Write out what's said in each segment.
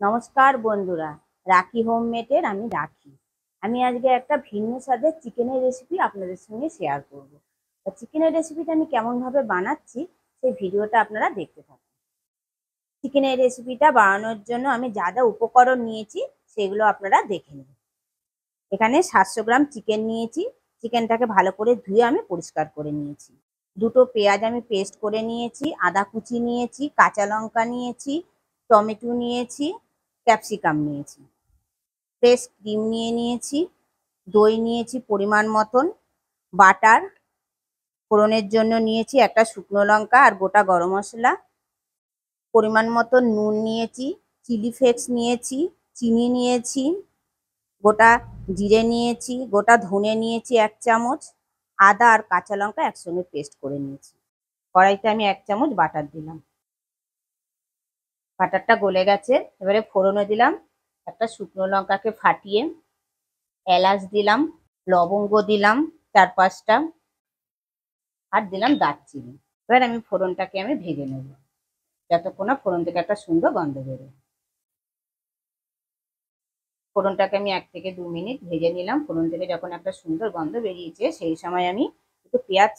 নমস্কার বন্ধুরা, রাখি হোমমেডের আমি রাখি। আমি আজকে একটা ভিন্ন স্বাদের চিকেনের রেসিপি আপনাদের সঙ্গে শেয়ার করব। চিকেনের রেসিপিটা আমি কেমনভাবে বানাচ্ছি সেই ভিডিওটা আপনারা দেখতে থাকুন। চিকেনের রেসিপিটা বানানোর জন্য আমি যা যা উপকরণ নিয়েছি সেগুলো আপনারা দেখে নিন। এখানে 700 গ্রাম চিকেন নিয়েছি। চিকেনটাকে ভালো করে ধুয়ে আমি পরিষ্কার করে নিয়েছি। দুটো পেঁয়াজ আমি পেস্ট করে নিয়েছি, আদা কুচি নিয়েছি, কাঁচা লঙ্কা নিয়েছি, টমেটো নিয়েছি, ক্যাপসিকাম নিয়েছি, ফ্রেশ ক্রিম নিয়েছি, দই নিয়েছি পরিমাণ মতন, বাটার, ফোড়নের জন্য নিয়েছি একটা শুকনো লঙ্কা আর গোটা গরম মশলা, পরিমাণ মতন নুন নিয়েছি, চিলি ফ্লেক্স নিয়েছি, চিনি নিয়েছি, গোটা জিরে নিয়েছি, গোটা ধনে নিয়েছি 1 চামচ, আদা আর কাঁচা লঙ্কা একসঙ্গে পেস্ট করে নিয়েছি। কড়াইতে আমি 1 চামচ বাটার দিলাম। বাটারটা গলে গেছে। এবারে ফোড়নে দিলাম একটা শুকনো লঙ্কাকে ফাটিয়ে, এলাচ দিলাম, লবঙ্গ দিলাম 4-5টা, আর দিলাম দারচিনি। এবার ফোড়নটাকে ভেজে নেব যতক্ষণ না ফোড়ন থেকে একটা সুন্দর গন্ধ বেরোয়। ফোড়নটাকে আমি 1 থেকে 2 মিনিট ভেজে নিলাম। ফোড়ন থেকে যখন একটা সুন্দর গন্ধ বেরিয়েছে সেই সময় আমি একটু পেঁয়াজ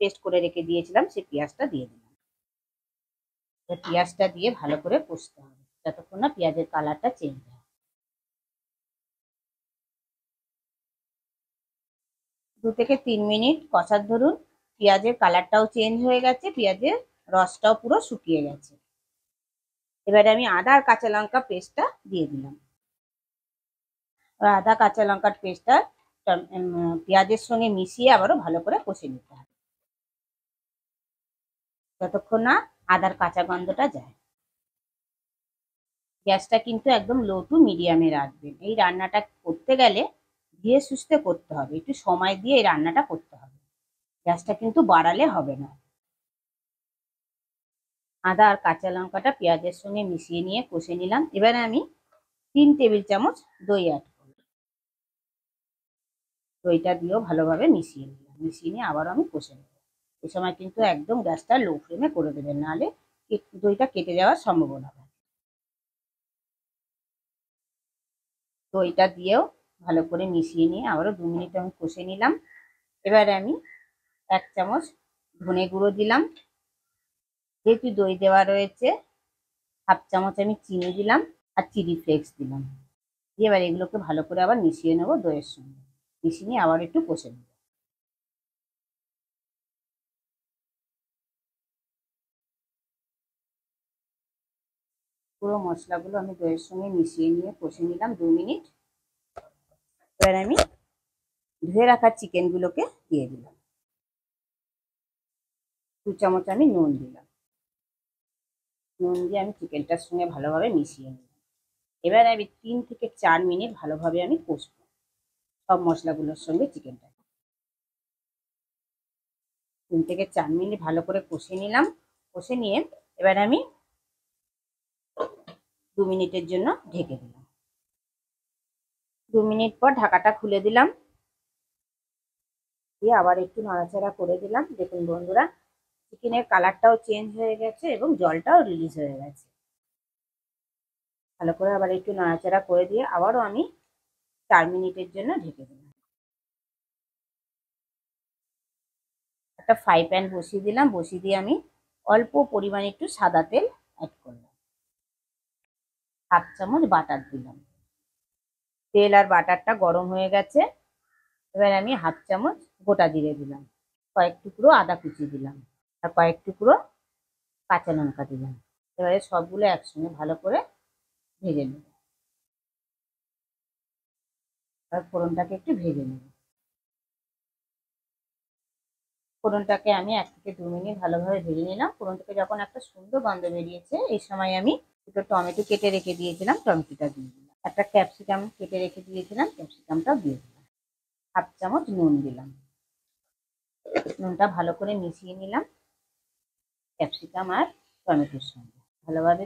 পেস্ট করে রেখে দিয়েছিলাম, সেই পেঁয়াজটা দিয়ে দিলাম। পেঁয়াজটা দিয়ে ভালো করে কষতে হবে যতক্ষণ না পেঁয়াজের কালারটা চেঞ্জ হয়। 2 থেকে 3 মিনিট কষার ধরুন পেঁয়াজের কালারটাও চেঞ্জ হয়ে গেছে, পেঁয়াজের রসটাও পুরো শুকিয়ে গেছে। এবারে আমি আদা আর কাঁচা লঙ্কা পেস্টটা দিয়ে দিলাম। আদা কাঁচা লঙ্কার পেস্টটা পেঁয়াজের সঙ্গে মিশিয়ে আবারও ভালো করে কষে নিতে হবে যতক্ষণ না আদার কাঁচা গন্ধটা যায়। গ্যাসটা কিন্তু একদম লো টু মিডিয়ামে রাখবেন। এই রান্নাটা করতে গেলে ধীরে সুস্থে করতে হবে, একটু সময় দিয়ে এই রান্নাটা করতে হবে, গ্যাসটা কিন্তু বাড়ালে হবে না। আদা আর কাঁচা লঙ্কাটা পেঁয়াজের সঙ্গে মিশিয়ে নিয়ে কষে নিলাম। এবারে আমি 3 টেবিল চামচ দই অ্যাড করব। দইটা দিয়েও ভালোভাবে মিশিয়ে নিলাম। মিশিয়ে নিয়ে আবারও আমি কষে নেব। এই সময় কিন্তু একদম গ্যাসটা লো ফ্লেমে করে দেবেন, নাহলে দইটা কেটে যাওয়ার সম্ভাবনা থাকে। দইটা দিয়েও ভালো করে মিশিয়ে নিয়ে আবারও 2 মিনিট আমি কষে নিলাম। এবারে আমি 1 চামচ ধনে গুঁড়ো দিলাম। যেহেতু দই দেওয়া রয়েছে, 1/2 চামচ আমি চিনি দিলাম আর চিলি ফ্লেক্স দিলাম। দিয়ে এবার এগুলোকে ভালো করে আবার মিশিয়ে নেবো দইয়ের সঙ্গে। মিশিয়ে নিয়ে আবার একটু কষে নেব। পুরো মশলাগুলো আমি দইয়ের সঙ্গে মিশিয়ে নিয়ে কষে নিলাম 2 মিনিট। এবার আমি ধুয়ে রাখা চিকেনগুলোকে দিয়ে দিলাম। 2 চামচ আমি নুন দিলাম। নুন দিয়ে আমি চিকেনটার সঙ্গে ভালোভাবে মিশিয়ে নিলাম। এবার আমি 3 থেকে 4 মিনিট ভালোভাবে আমি কষবো সব মশলাগুলোর সঙ্গে চিকেনটা। 3 থেকে 4 মিনিট ভালো করে কষে নিলাম। কষে নিয়ে এবার আমি 2 মিনিটের জন্য ঢেকে দিলাম। 2 মিনিট পর ঢাকাটা খুলে দিলাম, দিয়ে আবার একটু নাড়াচাড়া করে দিলাম। দেখুন বন্ধুরা, চিকেনের কালারটাও চেঞ্জ হয়ে গেছে এবং জলটাও রিলিজ হয়ে গেছে। ভালো করে আবার একটু নাড়াচাড়া করে দিয়ে আবারও আমি 4 মিনিটের জন্য ঢেকে দিলাম। একটা ফ্রাই প্যান বসিয়ে দিলাম। বসিয়ে দিয়ে আমি অল্প পরিমাণে একটু সাদা তেল অ্যাড করলাম। 1/2 চামচ বাটার দিলাম। তেল আর বাটারটা গরম হয়ে গেছে। এবার আমি 1/2 চামচ গোটা জিরে দিলাম, কয়েক টুকরো আদা কুচি দিলাম আর কয়েক টুকরো কাঁচা লঙ্কা দিলাম। এবারে সবগুলো একসঙ্গে ভালো করে ভেজে নেব। আর ফোড়নটাকে একটু ভেজে নেব। ফোড়নটাকে আমি 1 থেকে 2 মিনিট ভালোভাবে ভেজে নিলাম। ফোড়ন থেকে যখন একটা সুন্দর গন্ধ বেরিয়েছে এই সময় আমি দুটো টমেটো কেটে রেখে দিয়েছিলাম, টমেটোটা দিয়ে দিলাম। একটা ক্যাপসিকাম কেটে রেখে দিয়েছিলাম, ক্যাপসিকামটাও দিয়ে দিলাম। 1/2 চামচ নুন দিলাম। নুনটা ভালো করে মিশিয়ে নিলাম ক্যাপসিকাম আর টমেটোর সঙ্গে। ভালোভাবে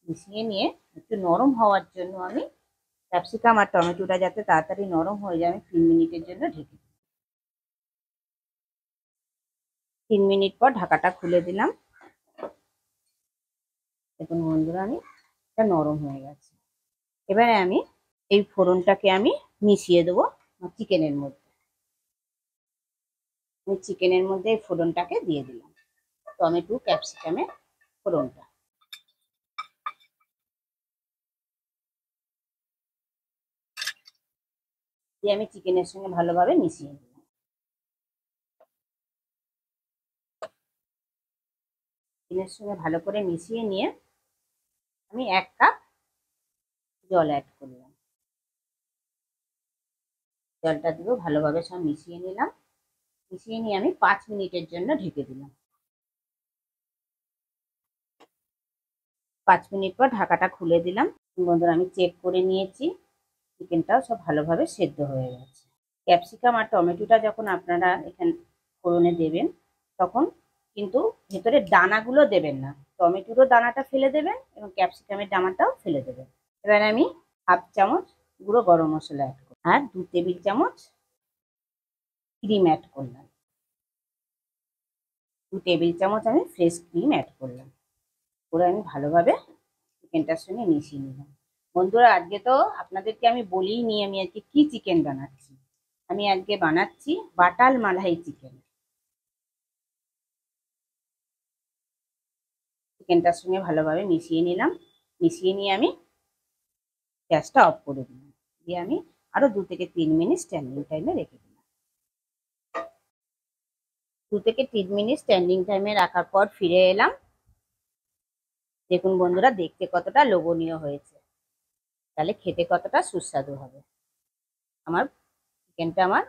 মিশিয়ে নিয়ে একটু নরম হওয়ার জন্য আমি ক্যাপসিকাম আর টমেটোটা যাতে তাড়াতাড়ি নরম হয়ে যায় আমি 3 মিনিটের জন্য ঢেকে দিই। 3 মিনিট পর ঢাকাটা খুলে দিলাম। দেখুন বন্ধুরা, আমি এটা নরম হয়ে গেছে। এবারে আমি এই ফোড়নটাকে আমি মিশিয়ে দেবো চিকেনের মধ্যে। আমি চিকেনের মধ্যে এই ফোড়নটাকে দিয়ে দিলাম, টমেটো ক্যাপসিকামের ফোড়নটা। দিয়ে আমি চিকেনের সঙ্গে ভালোভাবে মিশিয়ে দিলাম। চিকেনের সঙ্গে ভালো করে মিশিয়ে নিয়ে আমি 1 কাপ জল অ্যাড করলাম। জলটা দিয়েও ভালোভাবে সব মিশিয়ে নিলাম। মিশিয়ে নিয়ে আমি 5 মিনিটের জন্য ঢেকে দিলাম। 5 মিনিট পর ঢাকাটা খুলে দিলাম। বন্ধুরা, আমি চেক করে নিয়েছি, চিকেনটাও সব ভালোভাবে সেদ্ধ হয়ে গেছে। ক্যাপসিকাম আর টমেটোটা যখন আপনারা এখানে ফোড়নে দেবেন, তখন কিন্তু ভেতরে দানাগুলো দেবেন না, টমেটোরও দানাটা ফেলে দেবেন এবং ক্যাপসিকামের দানাটাও ফেলে দেবেন। এবার আমি 1/2 চামচ গুঁড়ো গরম মশলা অ্যাড করলাম আর 2 টেবিল চামচ ক্রিম অ্যাড করলাম। 2 টেবিল চামচ আমি ফ্রেশ ক্রিম অ্যাড করলাম। করে আমি ভালোভাবে চিকেনটার সঙ্গে মিশিয়ে নিলাম। বন্ধুরা, আজকে তো আপনাদেরকে আমি বলিই নি আমি আজকে কি চিকেন বানাচ্ছি। আমি আজকে বানাচ্ছি বাটার মালাই চিকেন। চিকেনটার সঙ্গে ভালোভাবে মিশিয়ে নিলাম। মিশিয়ে নিয়ে আমি গ্যাসটা অফ করে দিলাম। দিয়ে আমি আরো 2 থেকে 3 মিনিট স্ট্যান্ডিং টাইমে রেখে দিলাম। 2 থেকে 3 মিনিট স্ট্যান্ডিং টাইমে রাখার পর ফিরে এলাম। দেখুন বন্ধুরা, দেখতে কতটা লোভনীয় হয়েছে, তাহলে খেতে কতটা সুস্বাদু হবে। আমার চিকেনটা, আমার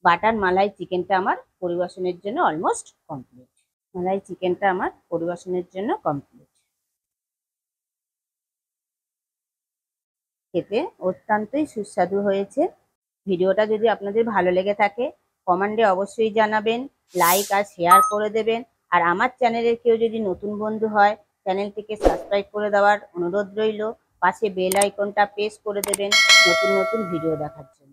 বাটার মালাই চিকেনটা আমার পরিবেশনের জন্য অলমোস্ট কমপ্লিট। মালাই চিকেনটা আমার পরিবেশনের জন্য কমপ্লিট। খেতে অত্যন্তই সুস্বাদু হয়েছে। ভিডিওটা যদি আপনাদের ভালো লেগে থাকে, কমেন্টে অবশ্যই জানাবেন, লাইক আর শেয়ার করে দেবেন। আর আমার চ্যানেলের কেউ যদি নতুন বন্ধু হয়, চ্যানেলটিকে সাবস্ক্রাইব করে দেওয়ার অনুরোধ রইল। পাশে বেল আইকনটা প্রেস করে দেবেন নতুন নতুন ভিডিও দেখার জন্য।